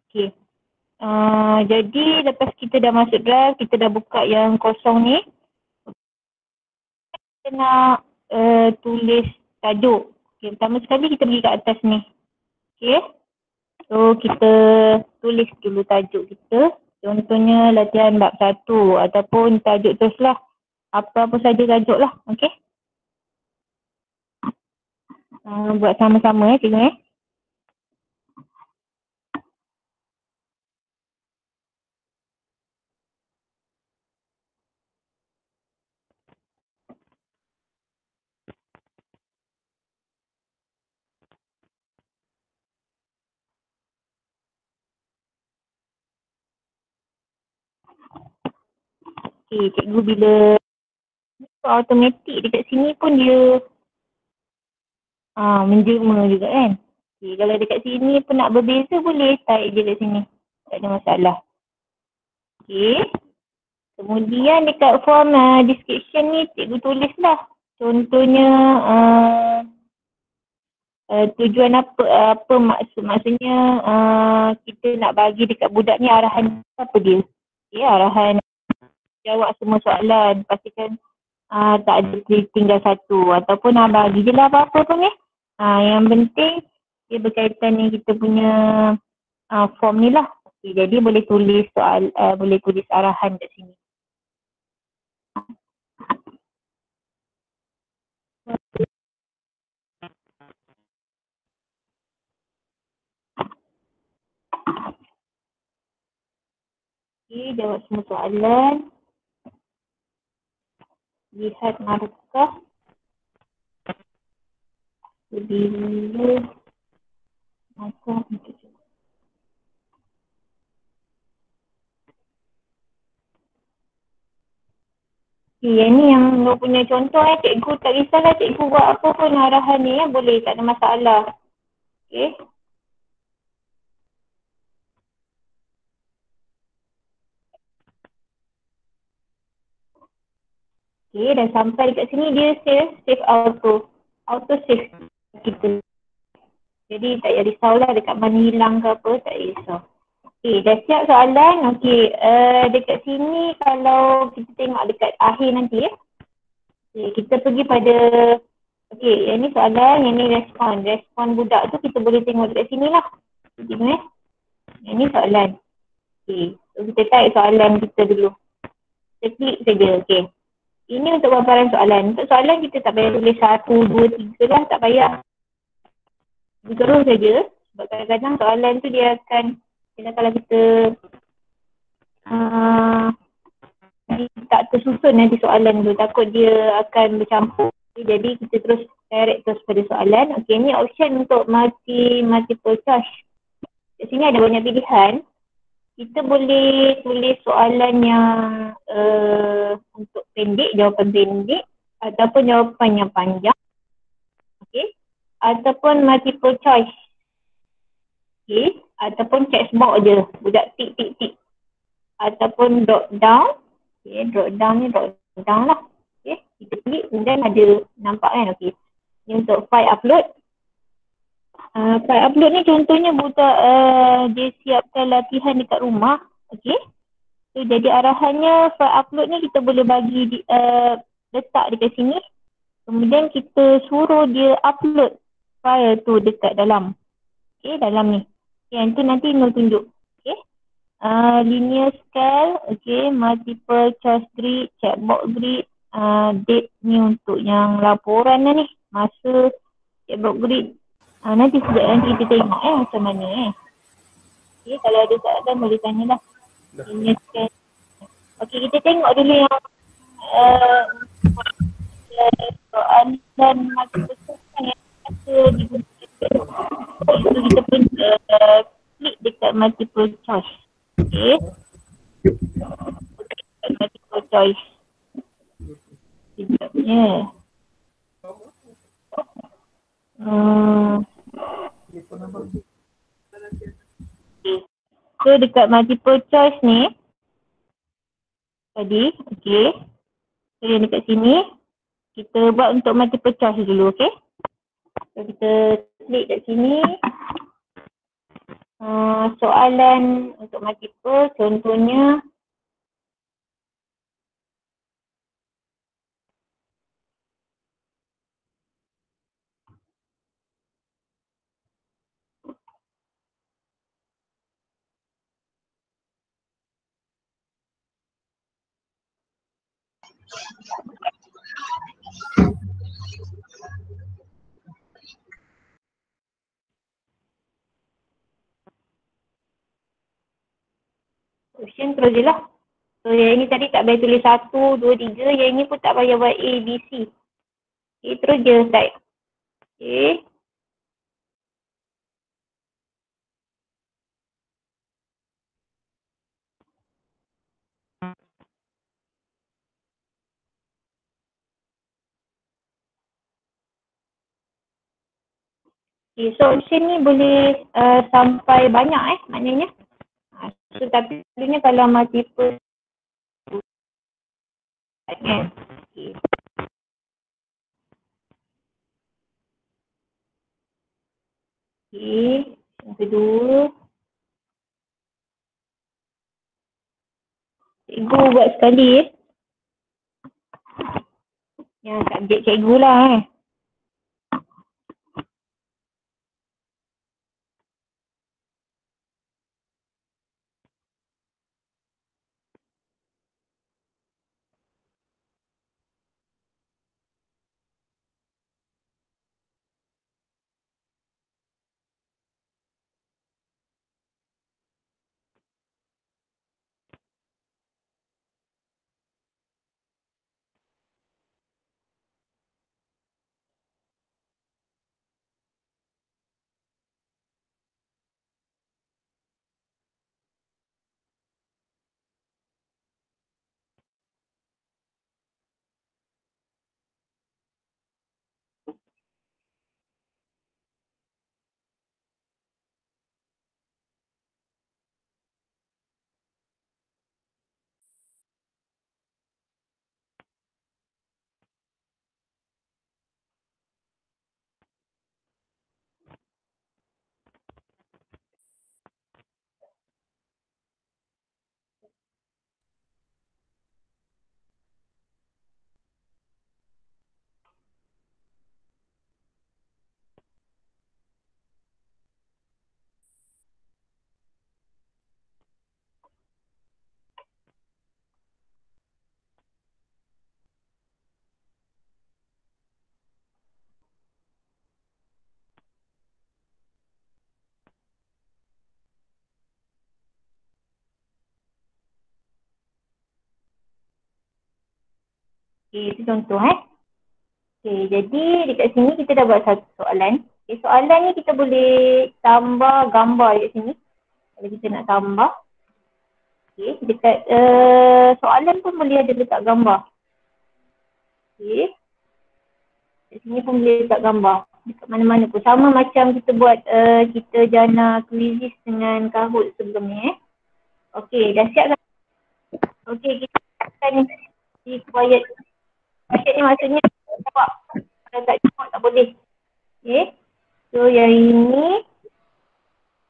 Okay. Jadi lepas kita dah masuk drive, kita dah buka yang kosong ni. Kita nak tulis tajuk. Okay, pertama sekali kita pergi kat atas ni. Okay. So kita tulis dulu tajuk kita. Contohnya latihan bab 1 ataupun tajuk teruslah. Apa-apa saja tajuk lah. Okay. Buat sama-sama cikgu . Okay, cikgu bila automatik dekat sini pun dia menjema juga kan. Okay, kalau dekat sini pun nak berbeza boleh type je kat sini. Tak ada masalah. Okay. Kemudian dekat form description ni cikgu tulis lah. Contohnya tujuan apa maksudnya kita nak bagi dekat budak ni arahan apa dia. Okay, arahan jawab semua soalan. Pastikan tak ada tinggal satu ataupun bagi je lah apa-apa pun ni. Yang penting dia berkaitan dengan kita punya form ni lah. Okay, jadi boleh tulis boleh tulis arahan kat sini. Okay, jawab semua soalan. Lihat markah. Bila markah untuk cikgu. Okay, yang ni yang punya contoh cikgu tak kisahlah cikgu buat apa pun arahan ni boleh, tak ada masalah. Okay. Okay, dah sampai dekat sini dia save auto save kita. Jadi tak payah risaulah dekat mana hilang ke apa, tak payah risau. Okay, dah siap soalan. Okay, dekat sini kalau kita tengok dekat akhir nanti okay, kita pergi pada yang ni soalan, yang ni respon budak tu kita boleh tengok dekat sini lah. Tengok yang ni soalan. Okay, so kita type soalan kita dulu. Kita klik saja, okay. Ini untuk paparan soalan. Untuk soalan kita tak payah tulis 1, 2, 3 lah, tak payah. Terus saja. Sebab kadang-kadang soalan tu dia akan, kalau kita tak tersusun nanti soalan tu, takut dia akan bercampur. Jadi kita terus direct terus pada soalan. Okey, ni option untuk multiple choice. Di sini ada banyak pilihan. Kita boleh tulis soalan yang untuk pendek, jawapan pendek ataupun jawapan yang panjang. Okey. Ataupun multiple choice. Okey, ataupun text box je, budak tik. Ataupun drop down. Okey, drop down lah. Okey, kita klik kemudian ada nampak kan. Okey. Ni untuk file upload. File upload ni contohnya budak dia siapkan latihan dekat rumah. Okey. So jadi arahannya file upload ni kita boleh bagi letak dekat sini. Kemudian kita suruh dia upload file tu dekat dalam. Okey, dalam ni. Okay, yang tu nanti Nur tunjuk. Okey. Linear scale, okey, multiple choice grid, checkbox grid, date ni untuk yang laporan ni, masa checkbox grid. Nanti kita tengok macam mana Okey, kalau ada soalan boleh tanyalah. Linear scale. Okey, kita tengok dulu yang soalan dan multiple choice yang ada digunakan. Itu kita pun klik dekat multiple choice. Okay. Multiple choice. Sekejapnya. Okay. So dekat multiple choice ni tadi, okay. So yang dekat sini kita buat untuk multiple choice dulu, okay. So kita klik kat sini. Soalan untuk multiple contohnya option terus je lah. So yang ini tadi tak payah tulis 1, 2, 3. Yang ini pun tak payah buat A, B, C. Okay, terus je type. Okay. Okay, so option ni boleh sampai banyak maknanya. So tapi sebenarnya kalau multiple kan. Okay. Okay. Yang kedua. Cikgu buat sekali Yang subjek cikgu lah Okay, itu contoh Okay, jadi dekat sini kita dah buat satu soalan. Okay, soalan ni kita boleh tambah gambar dekat sini. Kalau kita nak tambah. Okay, dekat soalan pun boleh ada letak gambar. Okay, dekat sini pun boleh letak gambar. Dekat mana-mana pun. Sama macam kita buat kita jana quizzes dengan Kahoot sebelum ni Okay, dah siap kan? Okay, kita akan di quiet. Quiet ni maksudnya jawab. Kalau tak jawab tak boleh. Okay, so yang ini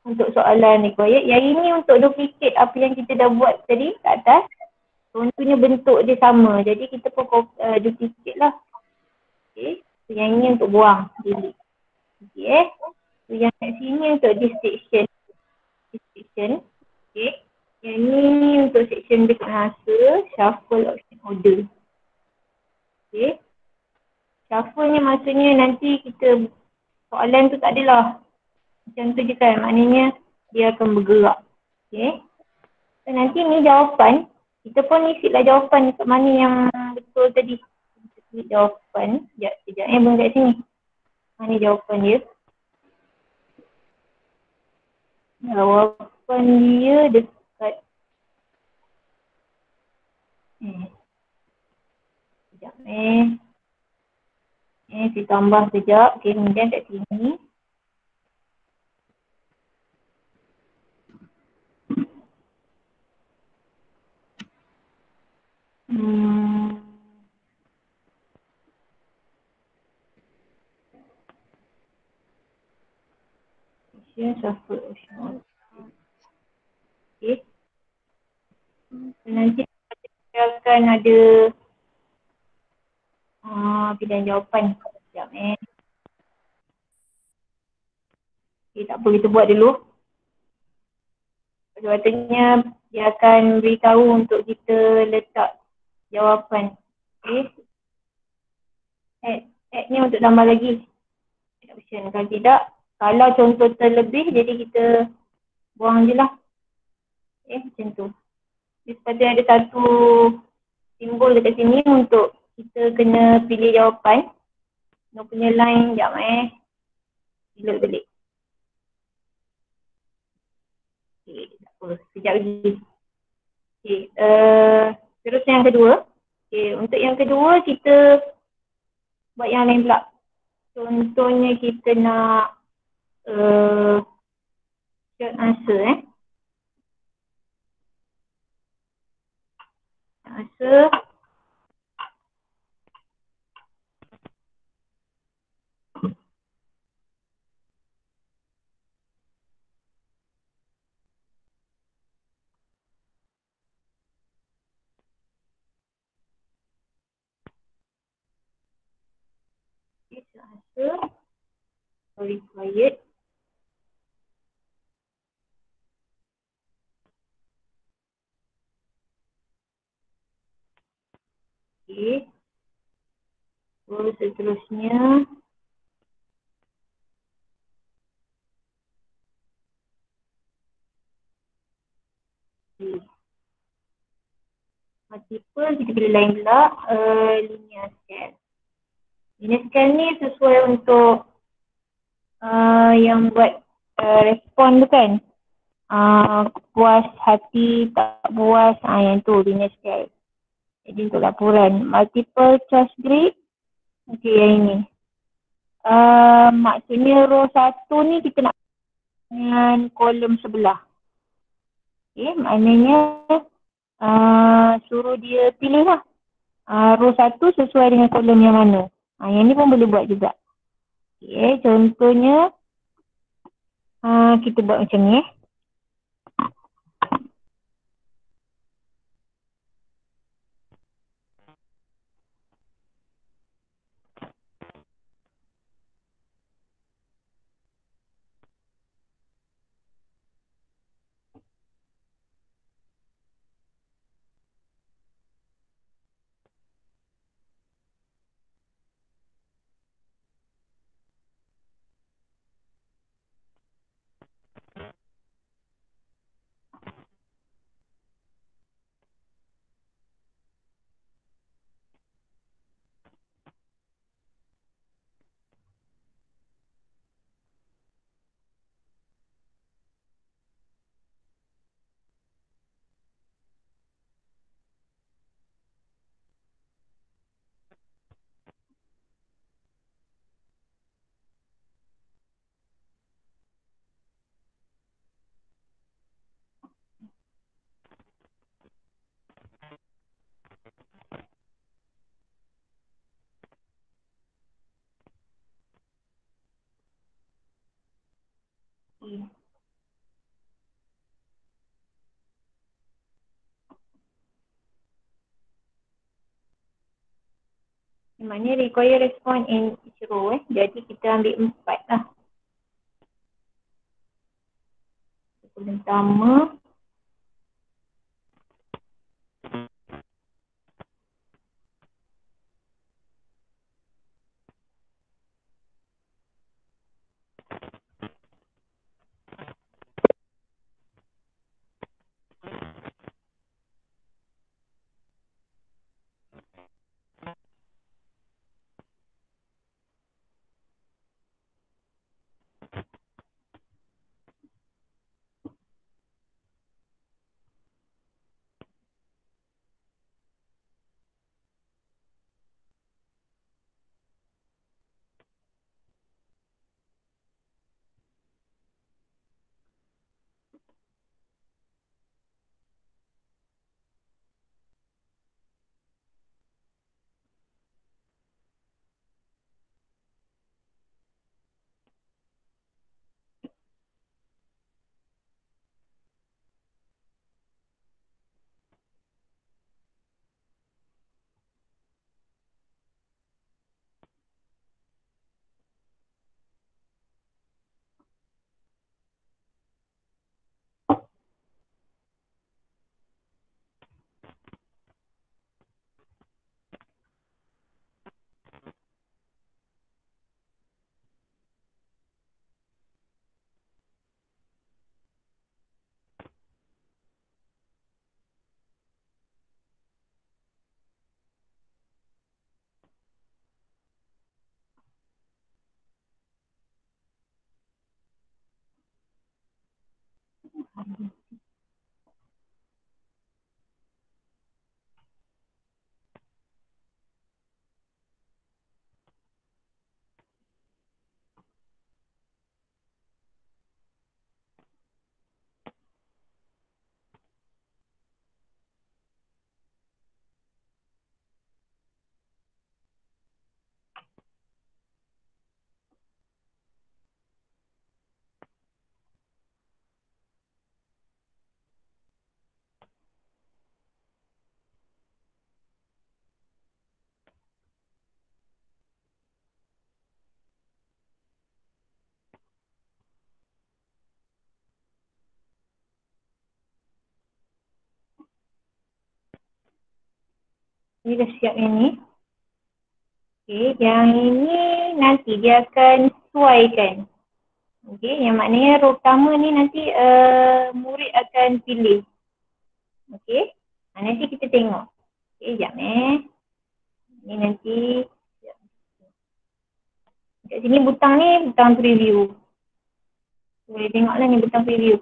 untuk soalan required. Yang ini untuk duplicate apa yang kita dah buat tadi kat atas. Contohnya bentuk dia sama. Jadi kita pun duplicate lah. Okay. So, yang ini untuk buang. Delete. Okay. So, yang kat sini untuk this section. This section. Okay. Yang ni untuk section berkenasa. Shuffle option order. Okay. Shuffle ni maksudnya nanti kita soalan tu tak adalah. Macam tu je kan. Maknanya dia akan bergerak. Okay. So, nanti ni jawapan. Kita pun isi lah jawapan dekat mana yang betul tadi. Kita klik jawapan. Sekejap. Bung kat sini. Mana jawapan dia. Jawapan dia dekat. Sekejap saya tambah sekejap. Okay, kemudian kat sini. Ocean, Suffolk Ocean. Okay. Nanti kita akan ada pilihan jawapan. Sekejap Okay, tak apa, kita buat dulu. Sepatutnya dia akan beritahu untuk kita letak jawapan. Okay. Add ni untuk tambah lagi option. Kalau tidak, kalau contoh terlebih, jadi kita buang je lah. Macam tu. Jadi, sepatutnya ada satu simbol dekat sini untuk kita kena pilih jawapan. Dia punya line, sekejap Bila balik. Okay, tak apa. Sekejap lagi. Okay, terus yang kedua. Okay, untuk yang kedua, kita buat yang lain pula. Contohnya kita nak short answer Answer. Answer. Required. Okay. Terus seterusnya. Okay. Multiple, kita pilih lain pula. Linear scale. Linear scale ni sesuai untuk yang buat respon tu kan. Puas hati, tak puas, yang tu linear scale. Jadi untuk laporan. Multiple choice grid. Okay, yang ini. Maksudnya row 1 ni kita nak dengan kolom sebelah. Okay, maknanya suruh dia pilih lah. Row 1 sesuai dengan kolom yang mana. Yang ni pun boleh buat juga. Okay, contohnya kita buat macam ni. Okay. Maknanya require respond in each row. Jadi kita ambil 4 lah. Pertama. Ini dah siap yang ni. Okey, yang ini nanti dia akan sesuaikan. Okey, yang maknanya row pertama ni nanti murid akan pilih. Okey, nanti kita tengok. Okey, sekejap Ni nanti. Kat sini butang ni butang preview. Boleh tengoklah ni butang preview.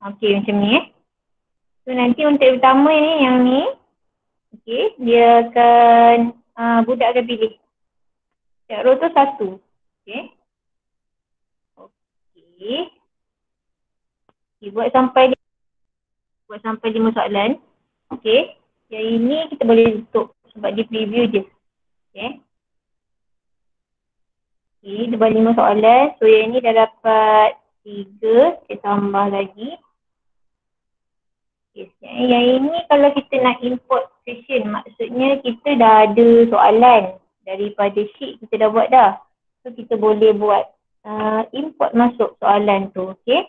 Okey, macam ni So nanti untuk yang pertama ni, yang ni. Okey, dia akan, budak akan pilih. Row tu 1. Okey. Okey. Okay, buat sampai 5 soalan. Okey. Yang ini kita boleh tutup sebab dia preview je. Okey. Okey, dia buat 5 soalan. So yang ni dah dapat 3. Saya tambah lagi. Okay. Yang ini kalau kita nak import session, maksudnya kita dah ada soalan daripada sheet kita dah buat dah. So kita boleh buat import masuk soalan tu. Okey.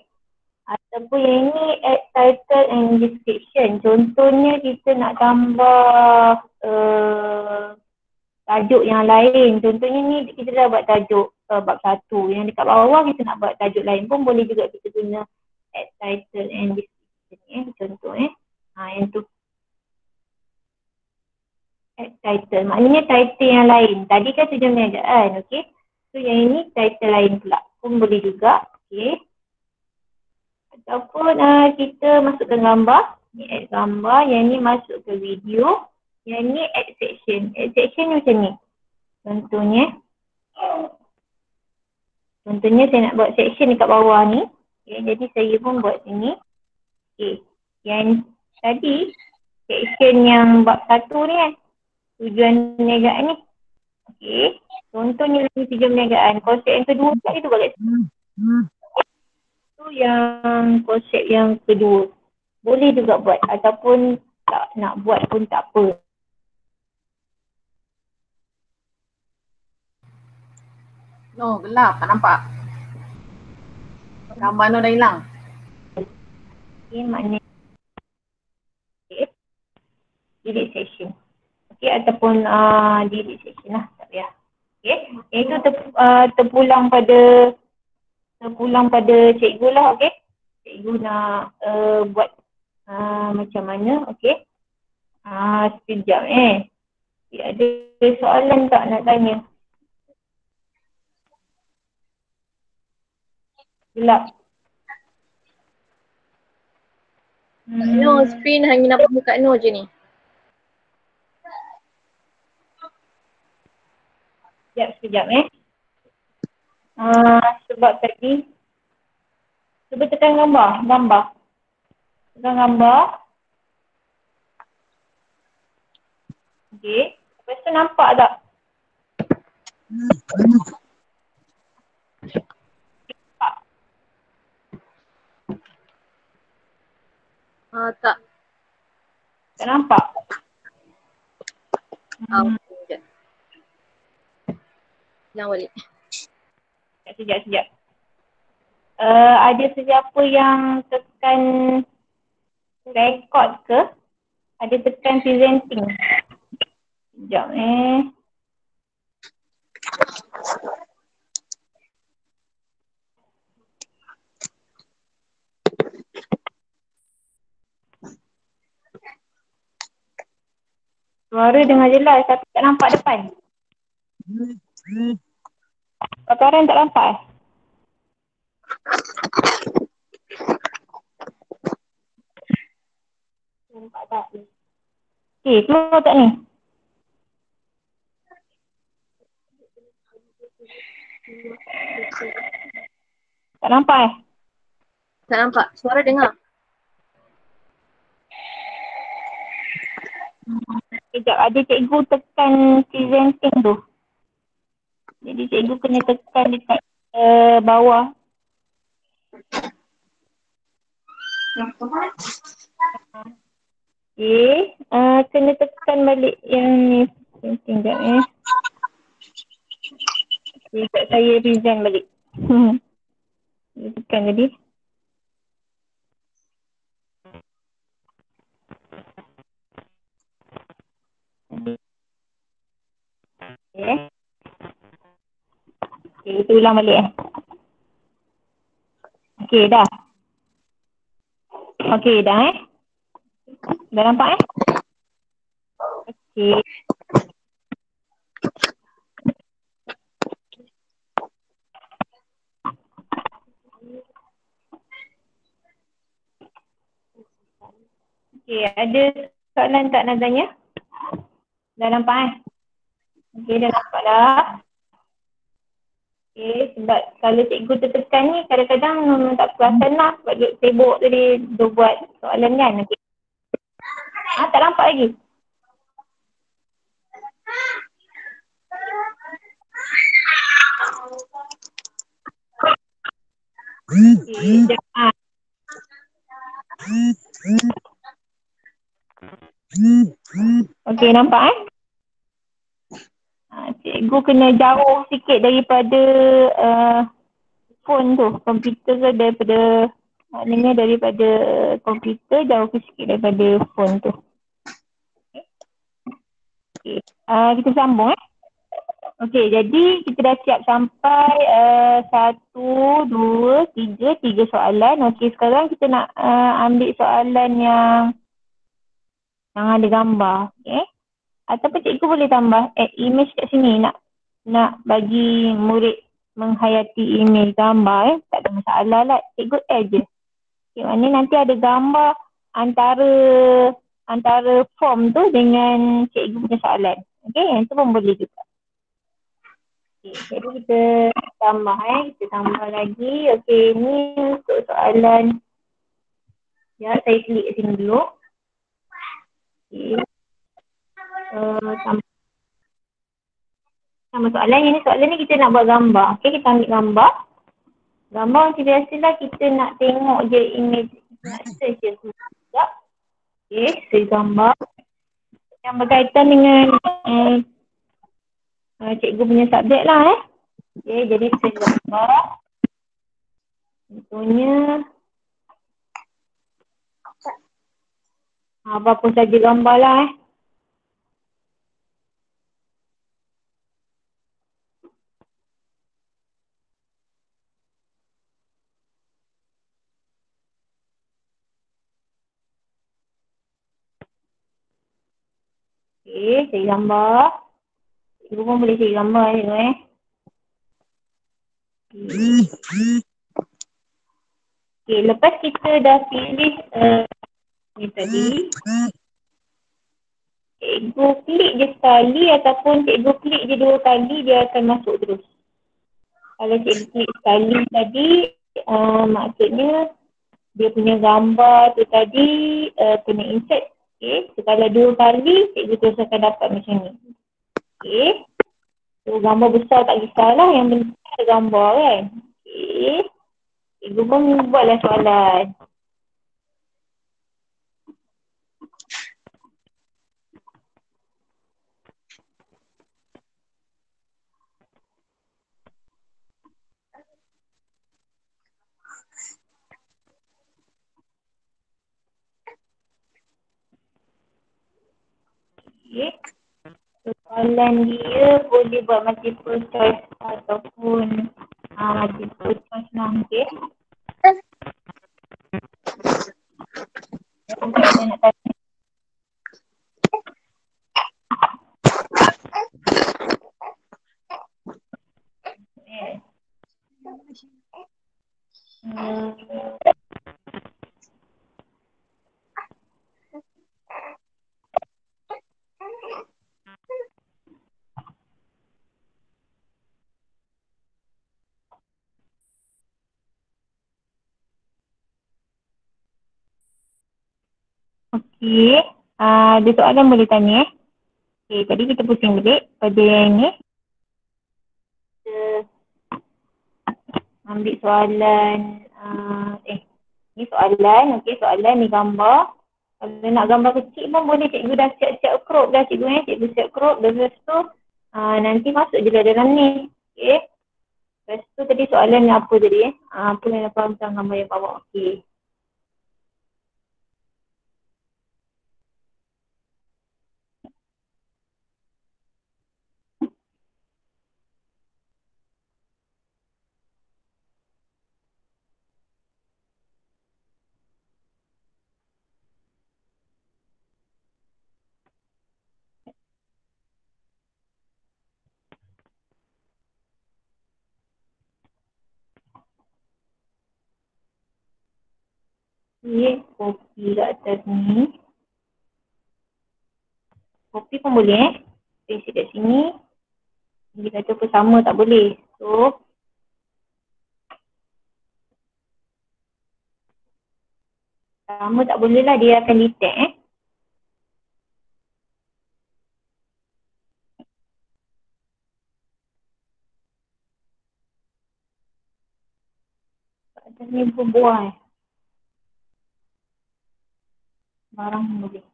Ataupun yang ini add title and description. Contohnya kita nak tambah tajuk yang lain. Contohnya ni kita dah buat tajuk bab 1. Yang dekat bawah kita nak buat tajuk lain pun boleh juga kita guna add title and description. Contoh yang tu add title. Maknanya title yang lain. Tadi kan tujuan perniagaan. Okay. So yang ini title lain pula. Pun boleh juga. Okay. Ataupun kita masukkan gambar. Ni add gambar. Yang ni masuk ke video. Yang ni add section. Add section macam ni. Contohnya saya nak buat section dekat bawah ni. Okay, jadi saya pun buat sini. Okay. Yang tadi section yang bab 1 ni tujuan perniagaan ni. Okay. Contohnya lagi tujuan perniagaan. Konsep yang kedua tadi tu balik. Tu yang konsep yang kedua. Boleh juga buat ataupun tak nak buat pun tak apa. No, gelap. Tak nampak. Gambar no dah hilang. Okay, maknanya delete section. Okay, ataupun delete section lah. Tak payah. Okay, itu terpulang pada cikgu lah. Okay, cikgu nak buat macam mana. Okay, sekejap ada soalan tak nak tanya? Gelap. No, screen hanya nampak muka No je ni. Sekejap sebab tadi cuba tekan gambar. Tekan gambar. Okey. Lepas tu nampak tak? Tak. Tak nampak? Sekejap. Hilang balik. Sekejap. Ada sesiapa yang tekan record ke? Ada tekan presenting? Sekejap Suara dengar jelas tapi tak nampak depan. Paparan tak nampak Nampak tak? Okay, keluar tak ni? Tak nampak Tak nampak. Suara dengar. Sekejap, ada cikgu tekan presenting tu. Jadi cikgu kena tekan dekat bawah. Okay, kena tekan balik yang ni. Presenting sekejap Okay, kat saya present balik. Tekan jadi. Okay. Okay, kita ulang balik Okay, dah. Okay, dah Dah nampak Okay. Okay, ada soalan tak Nazanya? Dah nampak Okay, dah nampak dah. Okay, sebab kalau cikgu tertekan ni kadang-kadang memang tak perasan lah sebab dia sibuk tadi dia buat soalan kan. Okay. Tak nampak lagi? Okay, okay, nampak cikgu kena jauh sikit daripada phone tu, komputer ke daripada maknanya daripada komputer jauh sikit daripada phone tu. Okay. Kita sambung Okey, jadi kita dah siap sampai 1, 2, 3 soalan. Okey, sekarang kita nak ambil soalan yang ada gambar. Okey. Ataupun cikgu boleh tambah image kat sini nak bagi murid menghayati image gambar tak ada masalah lah. Cikgu add je. Okay, maknanya nanti ada gambar antara form tu dengan cikgu punya soalan. Okey, yang tu pun boleh juga. Okay, jadi kita tambah kita tambah lagi. Okey, ni untuk soalan. Ya, saya klik sini dulu. Okey. Tambah soalan. Ini soalan ni kita nak buat gambar. Okey, kita ambil gambar. Gambar macam biasalah kita nak tengok je image. Kita nak search je sekejap. Okey, search gambar. Yang berkaitan dengan cikgu punya subjek lah Okey, jadi search gambar. Contohnya apa-apa saja gambar lah Okey, cari gambar. Cikgu pun boleh cari gambar je Okey, lepas kita dah pilih ni tadi. Cikgu klik je sekali ataupun cikgu klik je 2 kali dia akan masuk terus. Kalau cikgu klik sekali tadi maksudnya dia punya gambar tu tadi kena insert. Okey, so, kalau 2 kali cikgu terus akan dapat macam ni. Okey. So gambar besar tak kisahlah, yang penting ada gambar kan. Okey. Cikgu pun buatlah soalan. Okey. Soalan dia boleh buat multiple choice ataupun multiple choice lah. Okey. Saya nak tanya. Okey. Ada soalan boleh tanya eh. Okey, tadi kita pusing balik pada yang ni. Kita ambil soalan. Ni soalan. Okey, soalan ni gambar. Kalau nak gambar kecil pun boleh, cikgu dah siap-siap crop dah cikgu Cikgu siap crop. Lepas tu nanti masuk je lah dalam ni. Okey. Lepas tu tadi soalan ni apa tadi apa yang nak faham tentang gambar yang bawah. Okey. Okey, kopi kat atas ni. Kopi pun boleh paste kat sini. Dia kata apa sama tak boleh. So, sama tak boleh lah, dia akan detect Kat atas ni buah Barang pun boleh.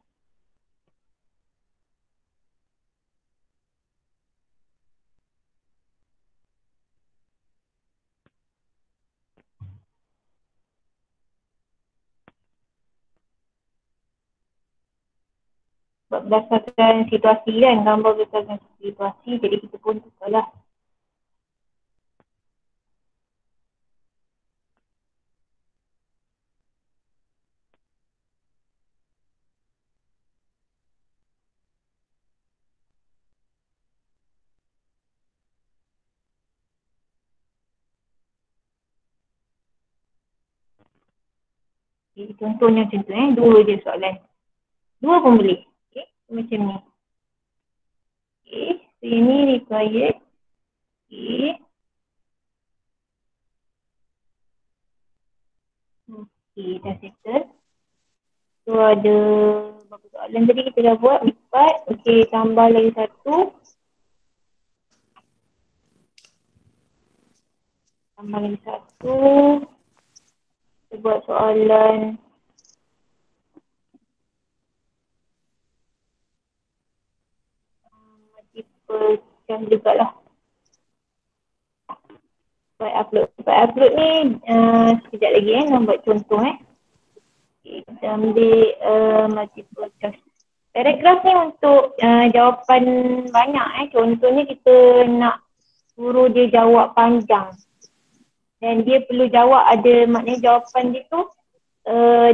Sebab berdasarkan situasi kan, gambar berdasarkan situasi, jadi kita pun tukarlah. Okay, contohnya macam tu dua je soalan. Dua pun boleh. Okay, macam ni. Okay, so ini required. Okay. Okay, dah settle. So ada berapa soalan tadi kita dah buat? 4. Okay, tambah lagi satu. Tambah lagi satu. Kita buat soalan. Multiple choice jugalah. Buat upload ni sekejap lagi nak buat contoh Okay, kita ambil multiple choice. Paragraf ni untuk jawapan banyak Contohnya kita nak suruh dia jawab panjang. Dan dia perlu jawab ada maknanya jawapan dia tu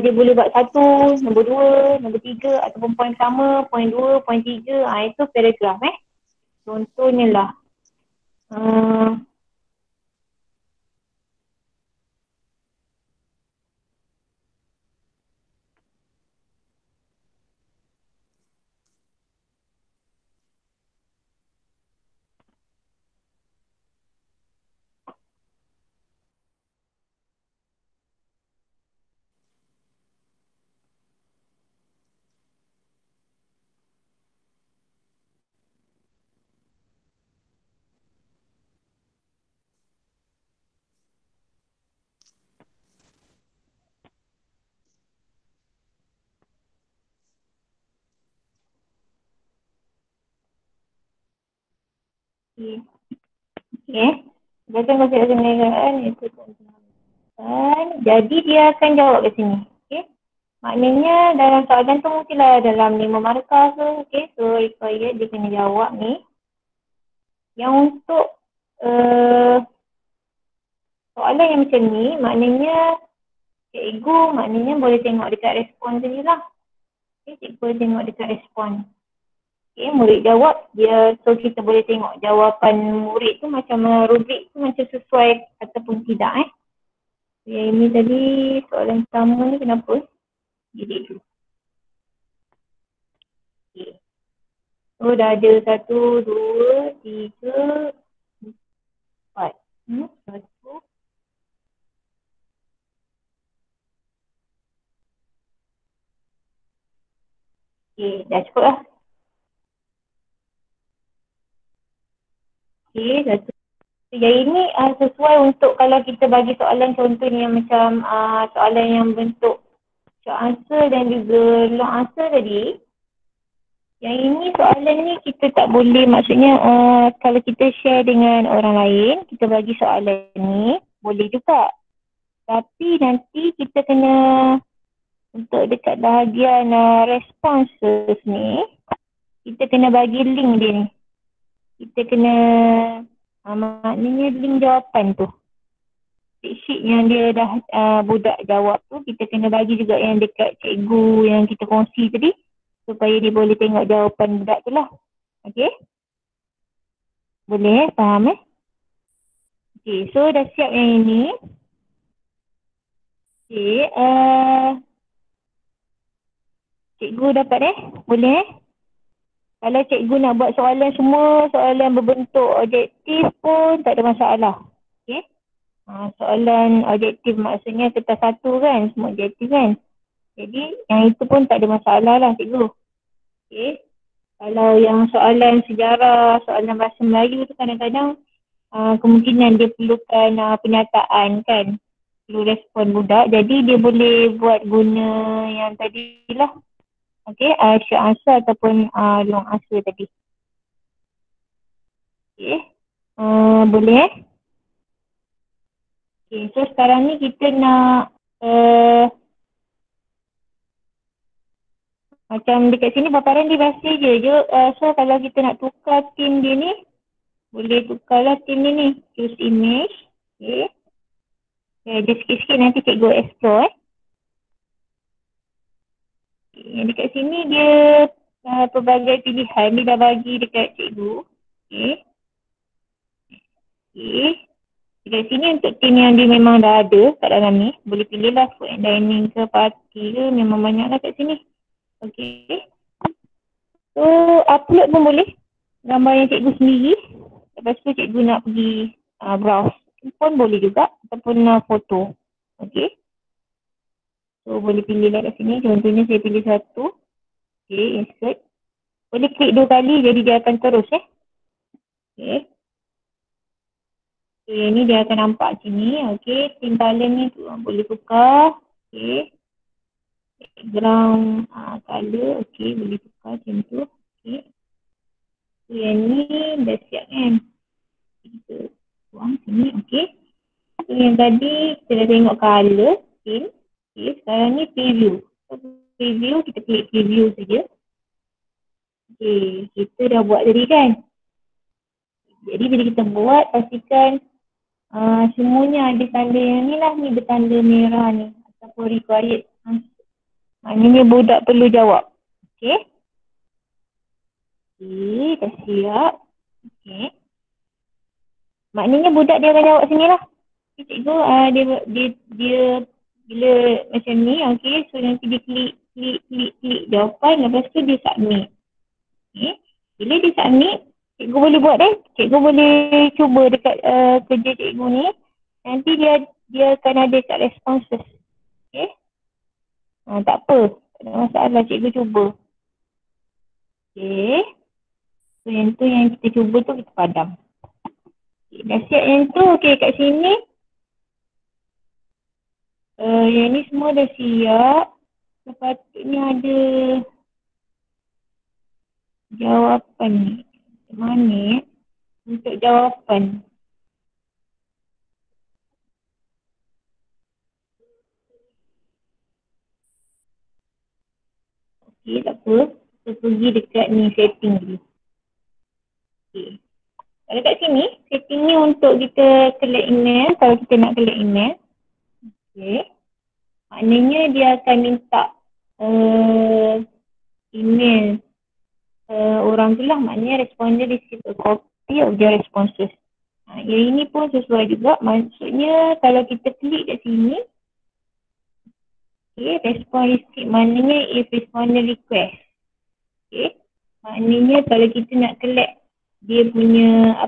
dia boleh buat 1, nombor 2, nombor 3 ataupun poin pertama, poin 2, poin 3. Itu paragraf Contohnya lah. Okay. Biarkan konsep perniagaan itu jadi dia akan jawab ke sini. Okay. Maknanya dalam soalan tu mungkinlah dalam 5 markah ke. Okay. So required dia kena jawab ni. Yang untuk soalan yang macam ni maknanya cikgu maknanya boleh tengok dekat respon tu je lah. Okay. Cikgu boleh tengok dekat respon. Okay, murid jawab dia, so kita boleh tengok jawapan murid tu macam rubrik tu macam sesuai ataupun tidak Yang ini tadi soalan pertama ni kenapa? Jadi tu. Okay. So dah ada 1, 2, 3, 4. 1, Okay, dah cukup lah. Okay, dah cukup. Yang ini sesuai untuk kalau kita bagi soalan contohnya macam soalan yang bentuk short answer dan juga long answer tadi. Yang ini soalan ni kita tak boleh, maksudnya kalau kita share dengan orang lain, kita bagi soalan ni, boleh juga. Tapi nanti kita kena, untuk dekat bahagian responses ni, kita kena bagi link dia ni. Kita kena, maknanya link jawapan tu. Sheet yang dia dah budak jawab tu, kita kena bagi juga yang dekat cikgu yang kita kongsi tadi, supaya dia boleh tengok jawapan budak tu lah. Okay? Boleh faham Okay, so dah siap yang ini. Okay, cikgu dapat Boleh Kalau cikgu nak buat soalan semua, soalan berbentuk objektif pun tak ada masalah. Okay? Soalan objektif maksudnya kertas satu kan, semua objektif kan. Jadi yang itu pun tak ada masalah lah cikgu. Okay? Kalau yang soalan sejarah, soalan bahasa Melayu tu kadang-kadang kemungkinan dia perlukan penyataan kan. Perlu respon budak. Jadi dia boleh buat guna yang tadi lah. Okay, short answer ataupun long answer tadi. Okay, boleh Okay, so sekarang ni kita nak macam dekat sini paparan dia biasa je. So kalau kita nak tukar tim dia ni, boleh tukarlah tim dia ni. Choose image. Okay. Dia sikit-sikit nanti cikgu explore Yang dekat sini dia pelbagai pilihan dia dah bagi dekat cikgu. Okay. Okay. Dekat sini untuk tim yang dia memang dah ada kat dalam ni, boleh pilih lah food and dining ke party ke, memang banyak lah kat sini. Okay. So upload pun boleh gambar yang cikgu sendiri. Lepas tu cikgu nak pergi browse pun boleh juga, ataupun foto. Okay. So boleh pilih lah kat sini. Contohnya saya pilih satu. Okay, insert. Boleh klik 2 kali jadi dia akan terus Okay. Okay, ni dia akan nampak sini. Okay, tim color ni boleh tukar. Okay. Background color. Okay, boleh tukar macam tu. Okay. So, yang ni dah siap kan. Kita buang sini. Okay. So, yang tadi kita dah tengok color. Tim. Okay, sekarang ni preview. So, preview, kita klik preview saja. Okay, kita dah buat tadi kan. Jadi bila kita buat, pastikan semuanya ada tanda yang ni lah, ni bertanda merah ni ataupun required. Maknanya budak perlu jawab. Okay. Okay, dah siap. Okay. Maknanya budak dia akan jawab sini lah. Okay, cikgu dia bila macam ni, okay, so nanti dia klik jawapan, lepas tu dia submit. Okay. Bila dia submit, cikgu boleh buat cikgu boleh cuba dekat kerja cikgu ni. Nanti dia akan ada kat responses. Okay. Tak apa. Tak ada masalah, cikgu cuba. Okay. So yang tu yang kita cuba tu kita padam. Okay, dah siap yang tu. Okay, kat sini. Yang ni semua dah siap. Sepatutnya ada jawapan ni. Mana untuk jawapan? Okay, tak apa. Kita pergi dekat ni setting dulu. Okay. Kalau kat sini, setting ni untuk kita collect email. Kalau kita nak collect email. Okay. Maknanya dia akan minta email orang tu lah. Maknanya responder receive a copy of their responses. Yang ini pun sesuai juga. Maksudnya kalau kita klik kat sini, okay, respond receipt maknanya if responder request. Okay. Maknanya kalau kita nak collect dia punya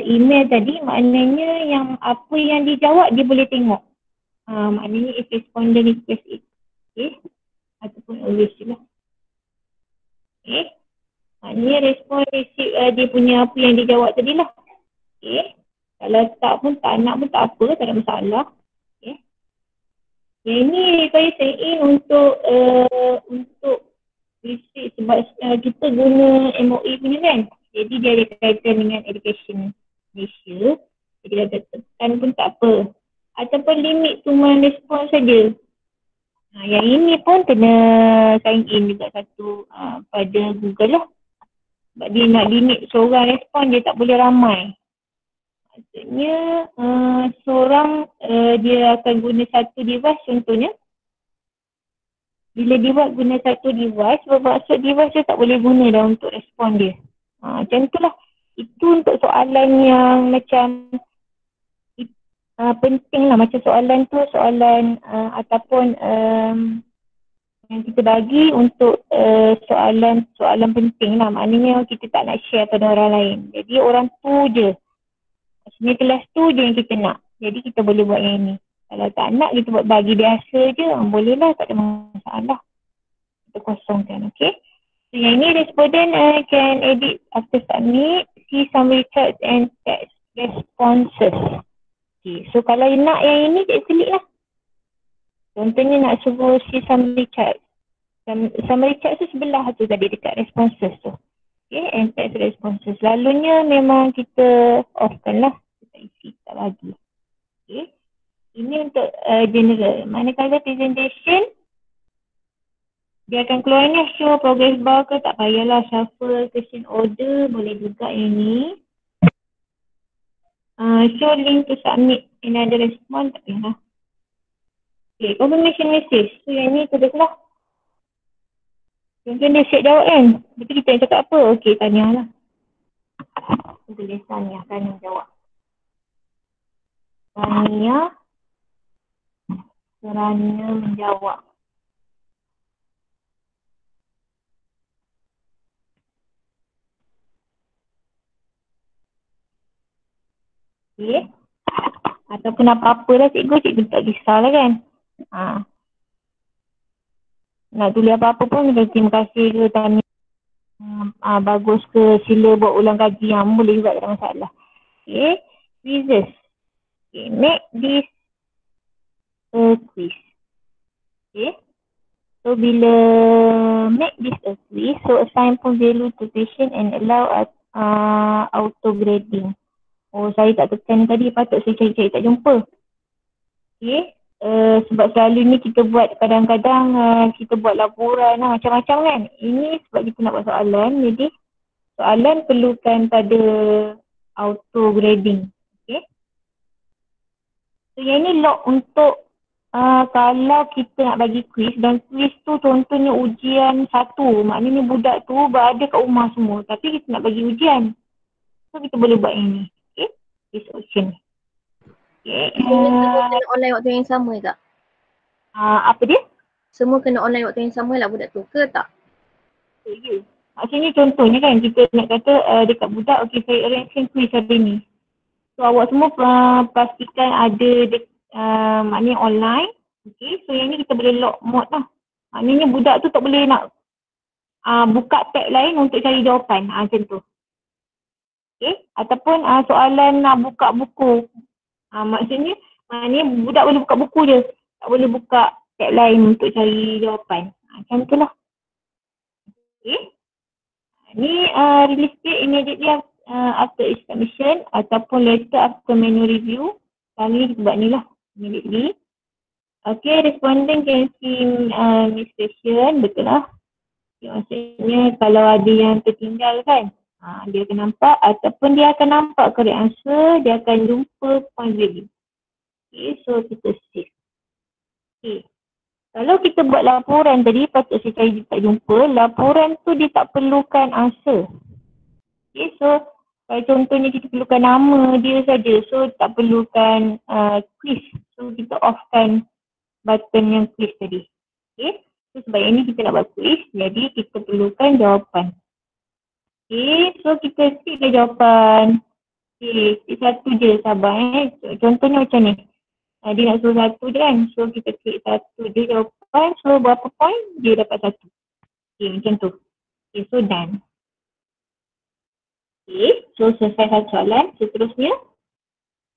email tadi, maknanya yang apa yang dia jawab dia boleh tengok. Maknanya if responder request it. Okay. ataupun always je lah. Okay. Maknanya respon dia punya apa yang dia jawab tadi lah. Okay. Kalau tak pun tak nak pun tak apa, tak ada masalah. Okay. Yang ini saya in untuk research sebab kita guna MOE punya kan. Jadi dia ada kaitan dengan education Malaysia. Jadi dah tekan pun tak apa. Ataupun limit tuman respon saja. Yang ini pun kena sign in juga satu pada Google lah. Sebab dia nak limit seorang respon, dia tak boleh ramai. Maksudnya seorang dia akan guna satu device contohnya. Bila dia buat guna satu device, bermaksud device tu tak boleh guna dah untuk respon dia. Macam tu lah. Itu untuk soalan yang macam penting lah. Macam soalan tu, soalan ataupun yang kita bagi untuk soalan penting lah. Maknanya kita tak nak share pada orang lain. Jadi orang tu je. Maksudnya kelas tu je yang kita nak. Jadi kita boleh buat yang ini. Kalau tak nak, kita buat bagi biasa je. Boleh lah, tak ada masalah. Kita kosongkan, okay? So yang ini respondent can edit after submit. See summary charts and text responses. Okay, so kalau nak yang ini, kita klik lah. Contohnya nak suruh see summary charts. Summary charts tu sebelah tu tadi dekat responses tu. Okay, and text responses. Lalunya memang kita off-kan lah. Kita isi, tak bagi. Okay. Ini untuk general. Manakala presentation, dia akan keluar ni show progress bar ke, tak payahlah shuffle question order, boleh juga yang ni. Show link to submit another response, tak payahlah. Okay, confirmation message. So yang ni tulis lah. Mungkin dia siap jawab kan? Betul kita yang cakap apa? Okay, tanya lah. Tulis tanya, kan yang jawab. Kerana menjawab. Okay. Ataupun apa-apa lah cikgu tak kisahlah kan. Nak tulis apa-apa pun terima kasih ke, tanya bagus ke, sila buat ulang kaji yang boleh juga, tak ada masalah. Okay. Quizzes. Okay. Make this a quiz. Okay. So bila make this a quiz, so assign pun value to patient and allow auto grading. Oh, saya tak tekan tadi, patut saya cari-cari tak jumpa. Okay. Sebab selalu ni kita buat kadang-kadang kita buat laporan macam-macam kan. Ini sebab kita nak buat soalan, jadi soalan perlukan pada auto grading. Okay. So yang ni log untuk kalau kita nak bagi quiz, dan quiz tu contohnya ujian 1, maknanya budak tu berada kat rumah semua tapi kita nak bagi ujian. So kita boleh buat yang ni. Okay. This option. Okay. Semua kena online waktu yang sama tak? Apa dia? Semua kena online waktu yang sama lah budak tu ke tak? Ya. Maksudnya contohnya kan kita nak kata dekat budak, okay saya arrange quiz hari ni. So awak semua pastikan ada maknanya online. Okay, so yang ni kita boleh lock mode lah. Maknanya budak tu tak boleh nak buka tab lain untuk cari jawapan. Macam tu. Okay, ataupun soalan nak buka buku. Maknanya budak boleh buka buku je. Tak boleh buka tab lain untuk cari jawapan. Macam tu lah. Okay. Ni release date immediately after its submission ataupun later after manual review. Kali ni kita buat ni lah. Immediately. Okay, respondent can see miss question. Betul lah. Okay, maksudnya kalau ada yang tertinggal kan, dia akan nampak ataupun dia akan nampak correct answer, dia akan jumpa point value. Okay, so kita save. Okay. Kalau kita buat laporan tadi, patut saya cari tak jumpa, laporan tu dia tak perlukan answer. Okay, so kalau contohnya kita perlukan nama dia saja, so tak perlukan quiz. So kita offkan button yang quiz tadi. Okay, so sebab ini kita nak buat quiz, jadi kita perlukan jawapan. Okay, so kita kliklah jawapan. Okay, satu je, sabar Contohnya macam ni. Dia nak suruh satu je kan, so kita klik satu je jawapan. point, so berapa point, dia dapat 1. Okay, macam tu. Okay, so done. Okay, so selesai satu soalan. Seterusnya,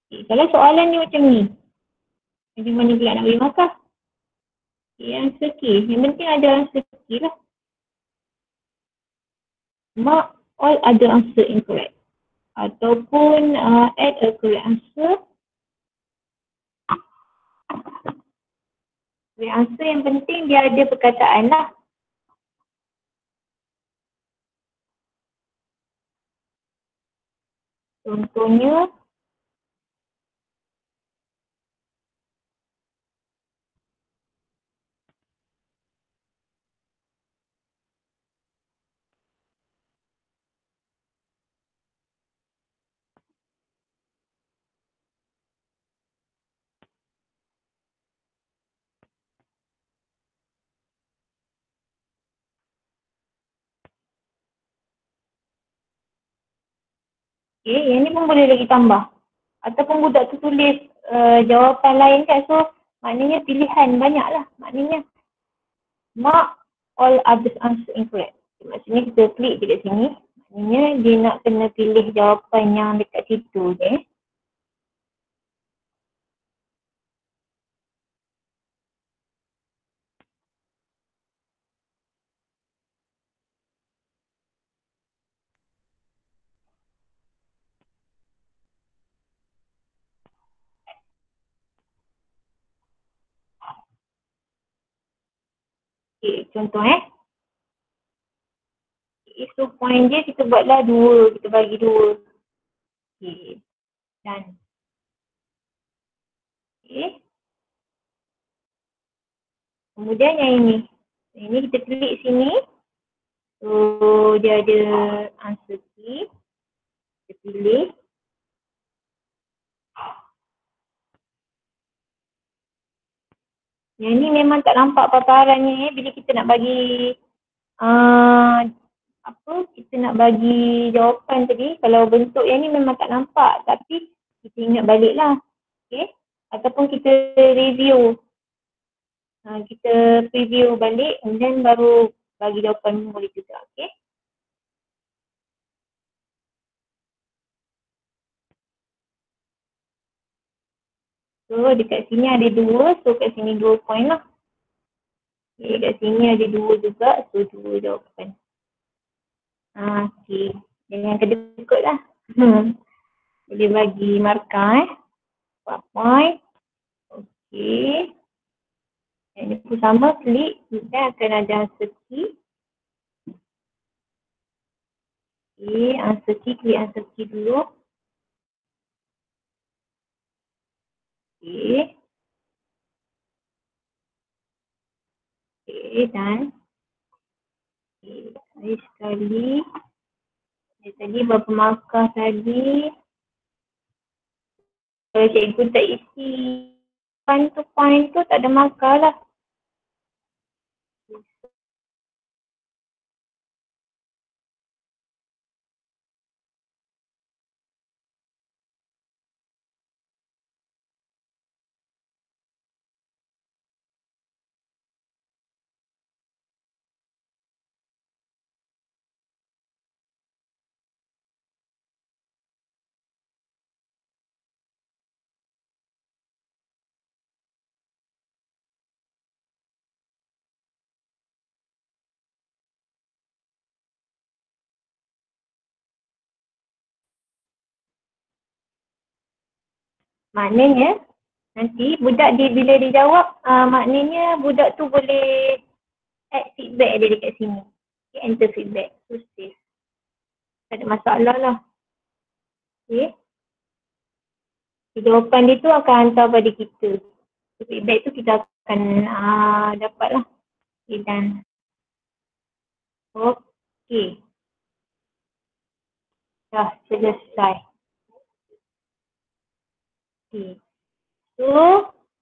okay, kalau soalan ni macam ni, macam mana pula nak beri markah? Okay, answer key. Yang penting ada answer key lah. Mark all other answer incorrect. Ataupun add a correct answer. Correct answer yang penting dia ada perkataan lah. Contohnya, okay, yang ni pun boleh lagi tambah. Ataupun budak tu tulis jawapan lain kan. So, maknanya pilihan banyak lah. Maknanya, mark all others answer incorrect. Maksudnya kita klik je kat sini. Maknanya dia nak kena pilih jawapan yang dekat situ je. Okay, contoh Okay, so point dia kita buatlah 2. Kita bagi 2. Okay, dan okay. Kemudian yang ini. Ini kita klik sini. So, dia ada answer key. Kita pilih. Yang ni memang tak nampak paparannya bila kita nak bagi kita nak bagi jawapan tadi. Kalau bentuk yang ni memang tak nampak, tapi kita ingat balik lah. Okay. Ataupun kita review. Kita preview balik dan baru bagi jawapan boleh juga. Okay. So dekat sini ada 2, so kat sini 2 point lah. Okay, kat sini ada 2 juga, so 2 jawapan. Okay, yang kedua lah. Boleh bagi markah 4 point. Okay. Yang ni pun sama, klik, kita akan ada answer key. Okay, answer key, klik answer key dulu. Okay. Okay, dan okay, sekali. Tadi berapa markah tadi? Kalau cikgu tak isi point tu tak ada markah lah. Maknanya nanti budak dia bila dia jawab, maknanya budak tu boleh add feedback dia dekat sini. Okay, enter feedback. So save. Tak ada masalah lah. Okay. Jawapan dia tu akan hantar pada kita. So, feedback tu kita akan dapat lah. Okay, dan okay. Dah selesai. Okay. So,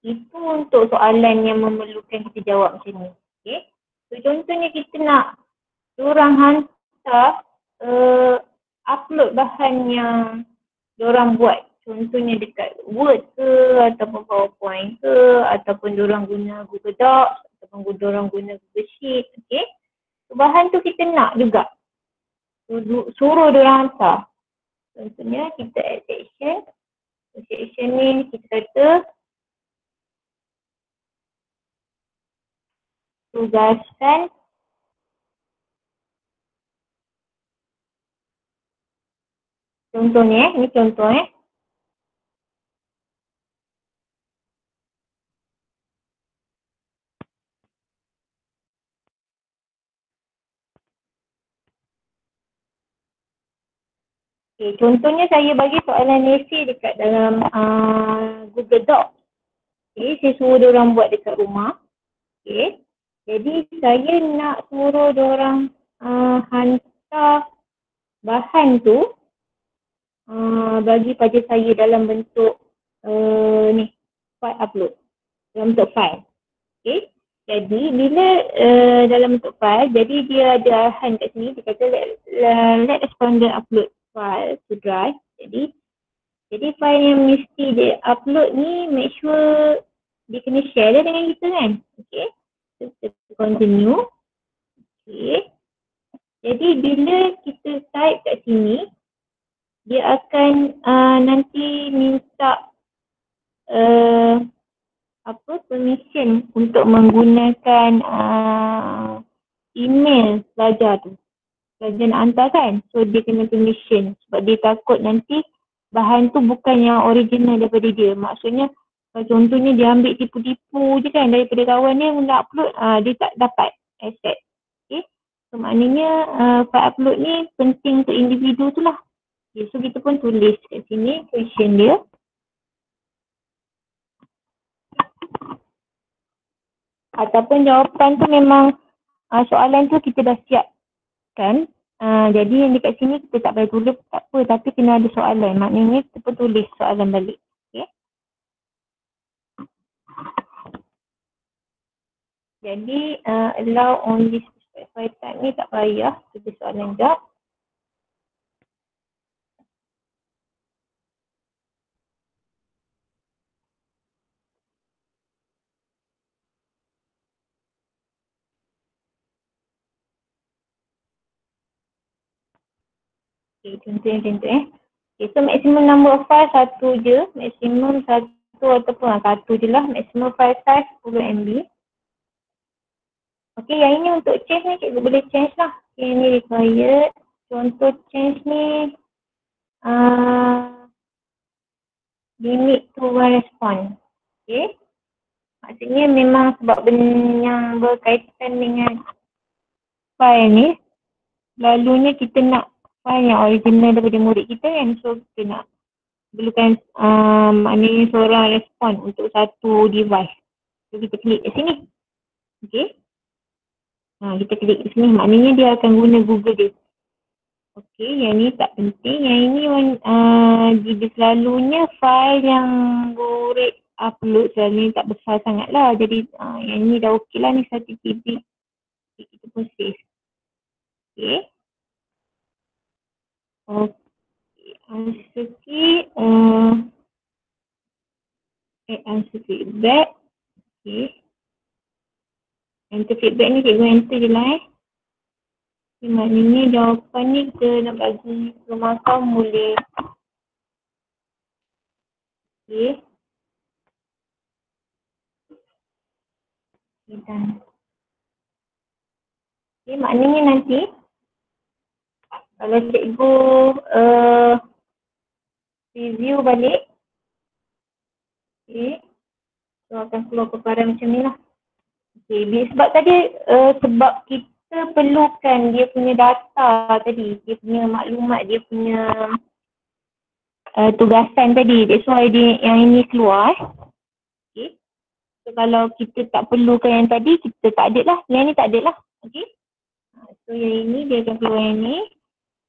itu untuk soalan yang memerlukan kita jawab macam ni. Okay. So, contohnya kita nak diorang hantar upload bahan yang diorang buat. Contohnya dekat Word ke, ataupun PowerPoint ke, ataupun diorang guna Google Docs, ataupun orang guna Google Sheet. Okay. So, bahan tu kita nak juga. Suruh diorang hantar. Contohnya kita add section. Section ni kita kata tugaskan contohnya ni contoh Okay, contohnya saya bagi soalan essay dekat dalam Google Docs. Okay, saya suruh diorang buat dekat rumah. Okay, jadi saya nak suruh diorang hantar bahan tu bagi pada saya dalam bentuk ni, file upload. Dalam bentuk file. Okay, jadi bila dalam bentuk file, jadi dia ada arahan kat sini, dia kata let respondent upload file to drive. Jadi file yang mesti dia upload ni make sure dia kena share dia dengan kita kan. Okay. So, kita continue. Okay. Jadi bila kita type kat sini, dia akan nanti minta permission untuk menggunakan email pelajar tu. Pelajar nak hantar kan. So dia kena permission sebab dia takut nanti bahan tu bukan yang original daripada dia. Maksudnya contohnya dia ambil tipu-tipu je kan daripada kawan dia nak upload, dia tak dapat accept. Okay. So maknanya file upload ni penting untuk individu tu lah. Okay, so kita pun tulis kat sini question dia. Ataupun jawapan tu memang soalan tu kita dah siapkan. Jadi yang dekat sini kita tak payah tulis tak apa, tapi kena ada soalan. Maknanya kita pun tulis soalan balik. Okay. Jadi allow only specified type ni tak payah tulis soalan jawab. Okay, contoh. Okay, so maximum number of file satu je. Maximum satu ataupun satu je lah. Maximum file size 10 MB. Okay, yang ini untuk change ni cikgu boleh change lah. Okay, ni required. Contoh change ni limit to one response. Okay. Maksudnya memang sebab benda yang berkaitan dengan file ni, lalunya kita nak file yang original daripada murid kita kan. So kita nak perlukan maknanya seorang respon untuk satu device. So kita klik kat sini. Okay. Kita klik kat sini, maknanya dia akan guna Google dia. Okay, yang ni tak penting. Yang ini dia selalunya file yang murid upload selalunya tak besar sangat lah. Jadi yang ni dah okey lah ni 1 GB. Kita pun save. Okay. Okay, answer key, answer feedback. Okay. Enter feedback ni cikgu enter je lah Okay, maknanya jawapan ni kita nak bagi pemakam boleh. Okay. Okay, done. Okay, maknanya nanti kalau cikgu review balik, okay, so akan keluar perkara macam ni lah. Okay, sebab tadi sebab kita perlukan dia punya data tadi, dia punya maklumat, dia punya tugasan tadi. That's why dia yang ini keluar. Okay. So kalau kita tak perlukan yang tadi, kita tak ada lah. Yang ni tak ada lah. Okay. So yang ini dia akan keluar yang ni.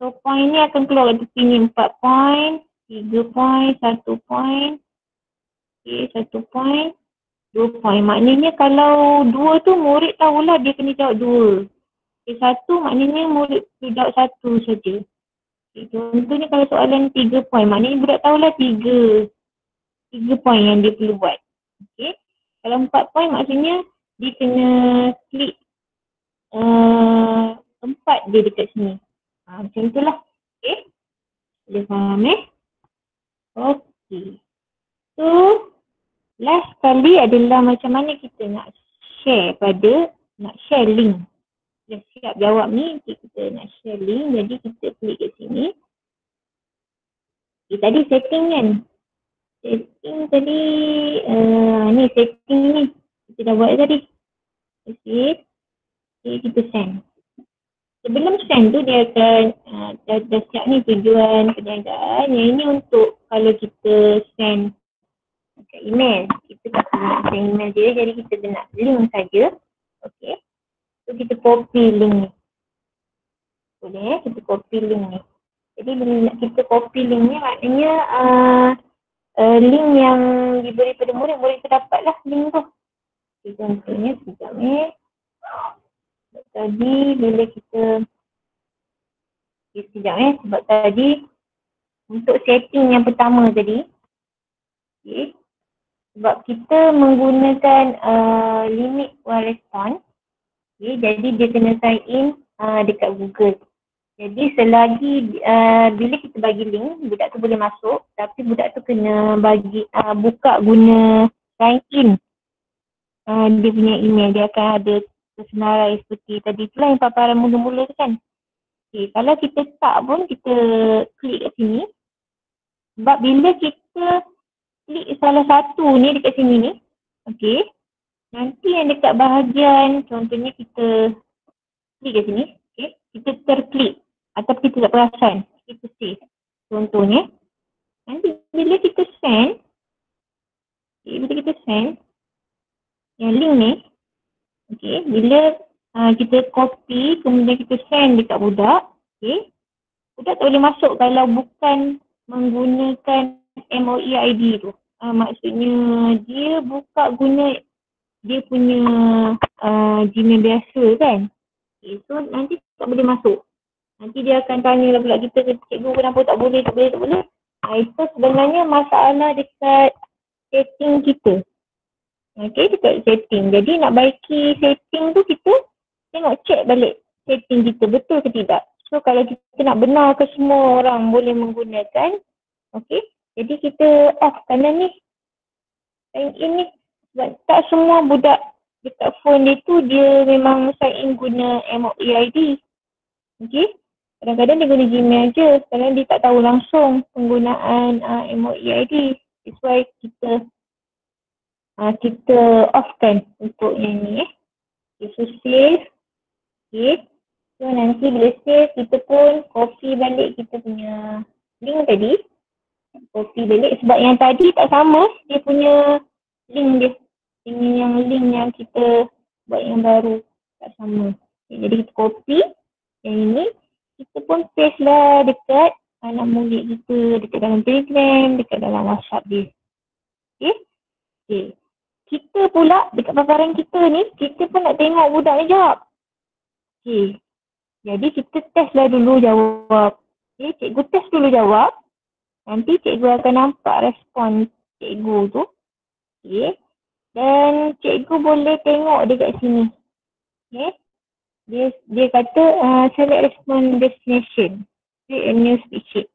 So point ni akan keluar kat tepi ni 4 point, 3 point, 1 point. Okay, 1 point, 2 point. Maknanya kalau 2 tu murid tahulah dia kena jawab 2. Okay, 1 maknanya murid jawab 1 saja. Okay, contohnya kalau soalan 3 point, maknanya budak tahulah 3 point yang dia perlu buat. Okay. Kalau 4 point maksudnya dia kena klik 4 dia dekat sini. Macam itulah. Okay. Boleh faham Okay. So, last kali adalah macam mana kita nak share link. Dah siap jawab ni, kita nak share link. Jadi kita klik kat sini. Tadi setting kan. Setting tadi, ni setting ni. Kita dah buat tadi. Okay, kita send. Sebelum send tu dia akan dah siap ni tujuan perniagaan. Yang ini untuk kalau kita send ke email. Kita tak nak send email je, jadi kita nak link saja. Okay. So kita copy link ni. Boleh kita copy link ni. Jadi bila kita copy link ni maknanya link yang diberi pada murid terdapat lah link tu. Okay, contohnya sekejap ni. Tadi bila kita sebab tadi untuk setting yang pertama tadi, okay, sebab kita menggunakan limit one response, okay, jadi dia kena sign in dekat Google. Jadi selagi bila kita bagi link, budak tu boleh masuk, tapi budak tu kena bagi buka guna sign in dia punya email. Dia akan ada tersenarai seperti tadi, itulah yang paparan mula-mula tu kan. Okay, kalau kita tak pun kita klik kat sini. Sebab bila kita klik salah satu ni dekat sini ni, okay, nanti yang dekat bahagian contohnya kita klik kat sini, okay, kita terklik atau kita tak perasan, kita save. Contohnya, nanti bila kita send, okay, yang link ni, okay, bila kita copy, kemudian kita send dekat budak, okay, budak tak boleh masuk kalau bukan menggunakan MOE ID tu. Maksudnya dia buka guna dia punya Gmail biasa kan. Okay, so nanti tak boleh masuk. Nanti dia akan tanya pula kita, cikgu kenapa tak boleh. Itu sebenarnya masalah dekat setting kita. Okay, dekat setting. Jadi nak baiki setting tu kita tengok check balik setting kita betul ke tidak. So kalau kita nak benar ke semua orang boleh menggunakan, okay, jadi kita off kanan ni, sign in ni. Sebab tak semua budak dekat phone dia tu dia memang sign in guna MOE ID. Okay, kadang-kadang dia guna Gmail je, kadang dia tak tahu langsung penggunaan MOE ID. That's why kita off kan untuk yang ni. Okay, so save. Okay. So nanti bila save, kita pun copy balik kita punya link tadi. Copy balik sebab yang tadi tak sama dia punya link dia. Ini yang link yang kita buat yang baru tak sama. Okay, jadi kita copy yang ini. Kita pun paste lah dekat anak murid kita, dekat dalam Telegram, dekat dalam WhatsApp dia. Okay. Okay. Kita pula dekat paparan kita ni, kita pun nak tengok budak ni jawab. Okay. Jadi kita test lah dulu jawab. Okay, cikgu test dulu jawab. Nanti cikgu akan nampak respon cikgu tu. Okay. Dan cikgu boleh tengok dekat sini. Okay. Dia kata select respond destination. Create a new speech.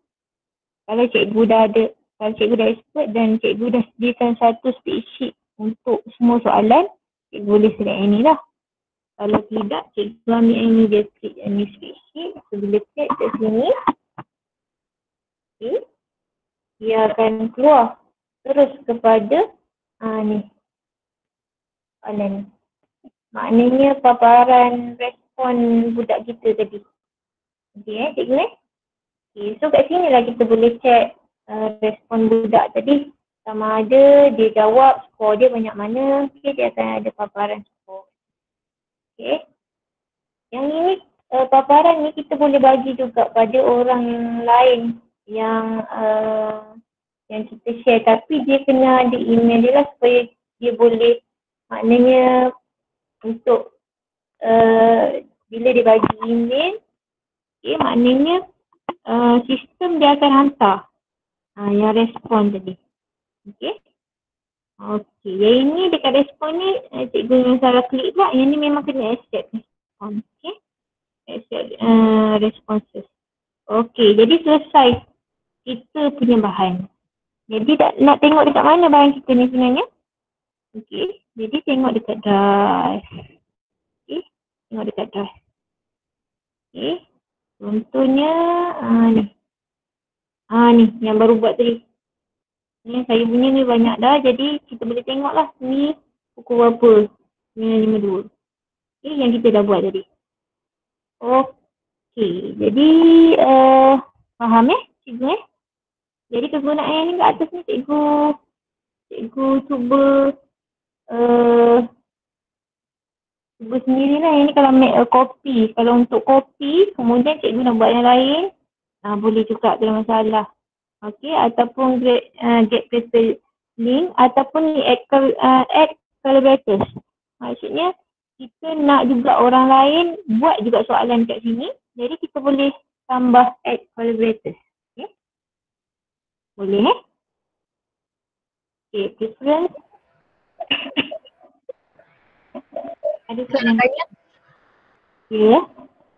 Kalau cikgu dah expert dan cikgu dah sediakan satu speech sheet untuk semua soalan, cikgu boleh select yang ni lah. Kalau tidak, cikgu ambil yang ni, dia klik yang ni speech sheet. So bila klik kat sini, okay, dia akan keluar terus kepada ni soalan ni. Maknanya paparan respon budak kita tadi. Okay, cikgu okay, so kat sini lah kita boleh check respon budak tadi. Sama ada dia jawab, skor dia banyak mana, okay, dia akan ada paparan skor. Okay. Yang ini paparan ni kita boleh bagi juga pada orang lain yang kita share, tapi dia kena ada email dia lah supaya dia boleh, maknanya untuk bila dia bagi email, okay, maknanya sistem dia akan hantar yang respon tadi. Okay. Okey, yang ini dekat respon ni cikgu yang salah klik pula. Yang ni memang kena accept respon. Okey, accept responses. Okey, jadi selesai kita punya bahan. Jadi nak tengok dekat mana bahan kita ni sebenarnya? Okey, jadi tengok dekat drive. Okey, tengok dekat drive. Okey, contohnya ni. Ni yang baru buat tadi. Ni saya punya ni banyak dah, jadi kita boleh tengok lah ni pukul berapa. 9.52. Okey, yang kita dah buat tadi. Okey, jadi faham cikgu Jadi kegunaan yang ni kat atas ni cikgu cuba cuba sendirilah. Yang ni kalau make a copy. Kalau untuk copy, kemudian cikgu nak buat yang lain, boleh juga, tak ada masalah. Okey, ataupun get paper link ataupun ni add collaborators. Maksudnya kita nak juga orang lain buat juga soalan kat sini. Jadi kita boleh tambah add collaborators. Okey. Boleh Okey, difference. Ada soalan Tanya, ya?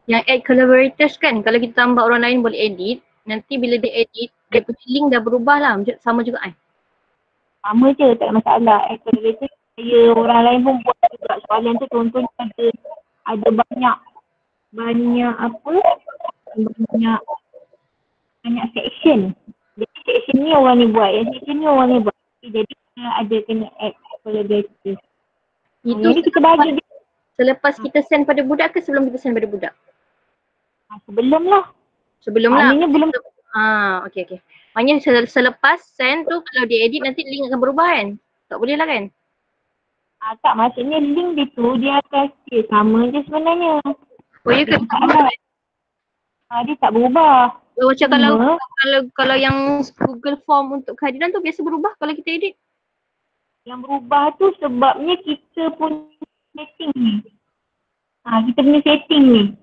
yang add collaborators kan, kalau kita tambah orang lain boleh edit, nanti bila dia edit, dia punya link dah berubah lah, sama juga kan? Sama je, tak ada masalah. Add collaborators, saya orang lain pun buat juga soalan tu. Contohnya ada banyak apa? Banyak section. Jadi section ni orang ni buat, yang section ni orang ni buat. Jadi ada kena add collaborators. Itu Yang ni kita bagi dia. Selepas kita send pada budak ke sebelum kita send pada budak? Sebelum lah. Sebelum lah. Maknanya belum. Okey. Maknanya selepas send tu kalau dia edit nanti link akan berubah kan? Tak boleh lah kan? Tak, maksudnya link dia tu dia akan stay sama je sebenarnya. Oh ya ke? Dia tak berubah. Macam kalau yang Google Form untuk kehadiran tu biasa berubah kalau kita edit? Yang berubah tu sebabnya kita punya setting ni. Kita punya setting ni.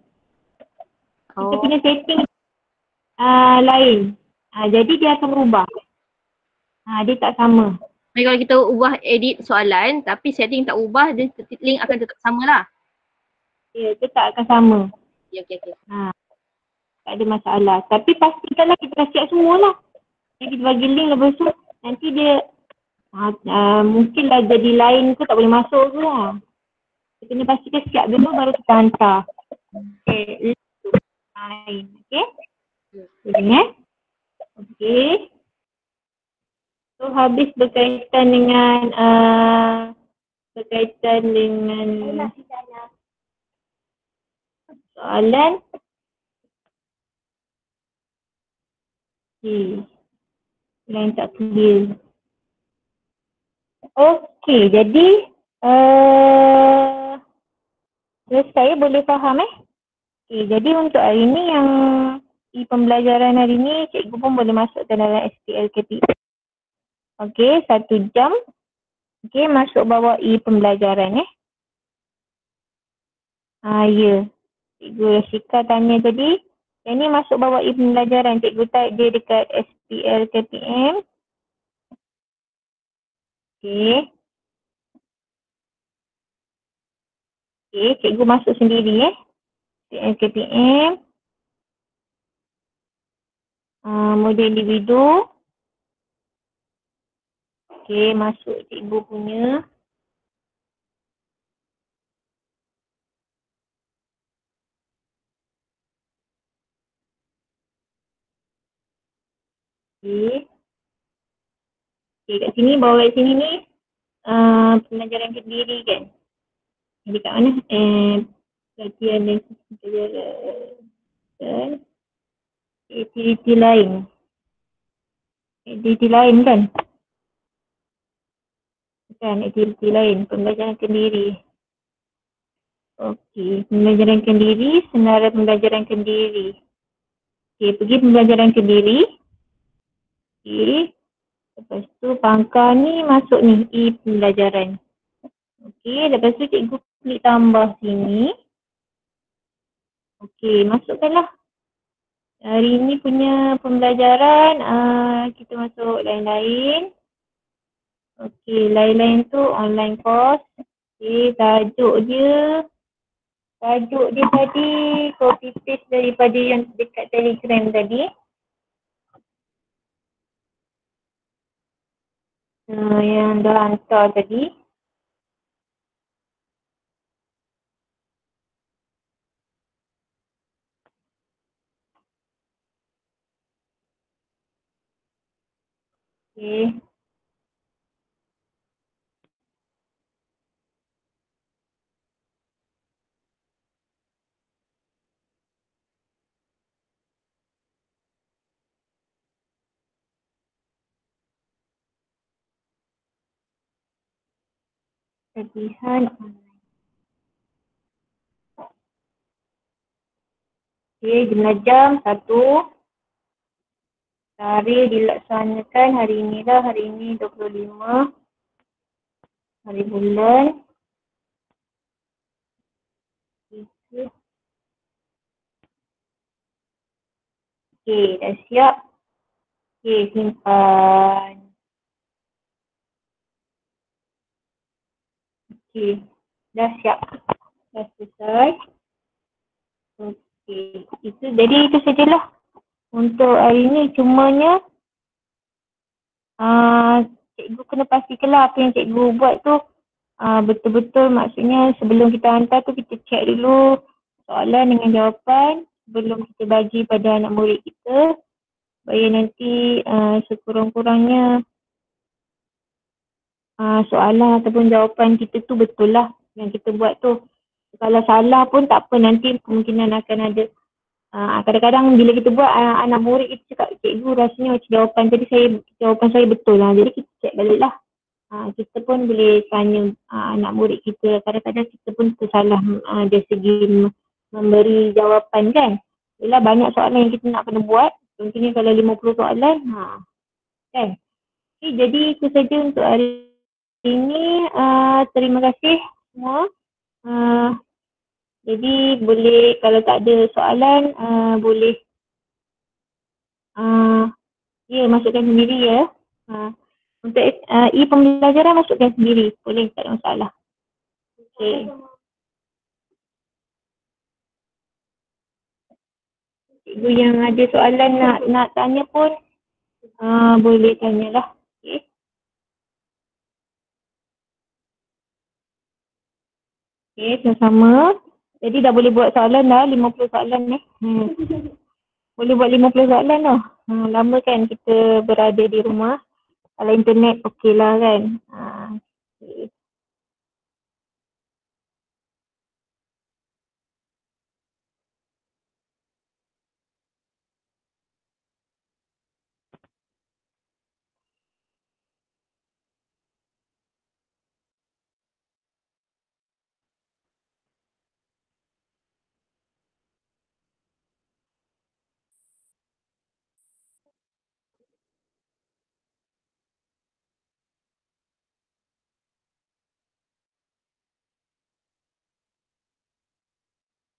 Kita punya setting lain. Jadi dia akan berubah. Dia tak sama. Jadi kalau kita ubah edit soalan tapi setting tak ubah, dia link akan tetap sama lah. Ya, tetap akan sama. Ya, okey. Tak ada masalah. Tapi pastikanlah kita dah siap semualah. Jadi kita bagi link lepas tu nanti dia mungkinlah jadi lain ke tak boleh masuk ke lah. Kita kena pastikan siap dulu baru kita hantar. Okay, lain. Okay? Ingat? Okay. So habis berkaitan dengan soalan. Yang tak clear. Okey, jadi saya boleh faham Okey, jadi untuk hari ni yang pembelajaran hari ni cikgu pun boleh masukkan dalam SPL KPI. Okey, 1 jam. Okey, masuk bawah pembelajaran ya. Cikgu Rashika tanya tadi, yang ni masuk bawah pembelajaran. Cikgu type dia dekat SPL KPM. Okey. Okey, cikgu masuk sendiri SPL KPM. Model individu. Okey, masuk cikgu punya. Okey, kat sini, bawah kat sini ni pembelajaran kendiri kan. Jadi kat mana? Latihan dan pembelajaran aktiviti lain. Aktiviti lain kan? Bukan, aktiviti lain. Pembelajaran kendiri. Okey, pembelajaran kendiri, senarai pembelajaran kendiri. Okey, pergi pembelajaran kendiri. Okey. Lepas tu pangkal ni masuk ni, pembelajaran. Okey, lepas tu cikgu klik tambah sini. Okey, masukkanlah. Hari ni punya pembelajaran, kita masuk lain-lain. Okey, lain-lain tu online course. Okey, tajuk dia tadi copy paste daripada yang dekat Telegram tadi. Yang dah hantar tadi. Okey. Tagihan online. Okey, jumlah jam 1. Tarikh dilaksanakan hari ini lah, hari ini 25. Hari bulan. Okey, dah siap. Okey, simpan. Okey, dah siap. Dah selesai. Okey, itu sajalah untuk hari ni. Cumanya cikgu kena pastikanlah apa yang cikgu buat tu betul-betul, maksudnya sebelum kita hantar tu kita check dulu soalan dengan jawapan sebelum kita bagi pada anak murid kita, supaya nanti sekurang-kurangnya soalan ataupun jawapan kita tu betul lah yang kita buat tu. Kalau salah pun tak apa, nanti kemungkinan akan ada kadang-kadang bila kita buat anak murid kita cakap, cikgu rasanya macam jawapan saya betul lah. Jadi kita check balik lah. Kita pun boleh tanya anak murid kita, kadang-kadang kita pun tersalah dari segi memberi jawapan kan. Yelah, banyak soalan yang kita nak kena buat. Mungkin kalau 50 soalan, kan. Okay, jadi itu saja untuk hari ini. Terima kasih semua. Jadi boleh, kalau tak ada soalan, boleh masukkan sendiri ya. Untuk pembelajaran masukkan sendiri, boleh, tak ada masalah. Okay. Cikgu yang ada soalan nak tanya pun boleh tanyalah. Okay. Okay, sama-sama. Jadi dah boleh buat soalan dah, 50 soalan ni. Boleh buat 50 soalan dah. Lama kan kita berada di rumah. Kalau internet okey lah kan. Okay.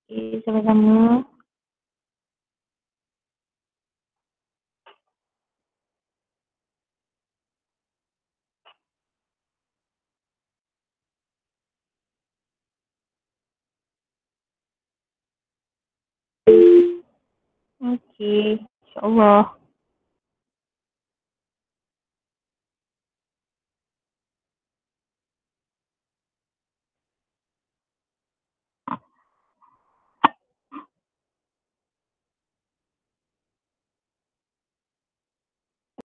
Okay, sama-sama. Okay, insyaAllah.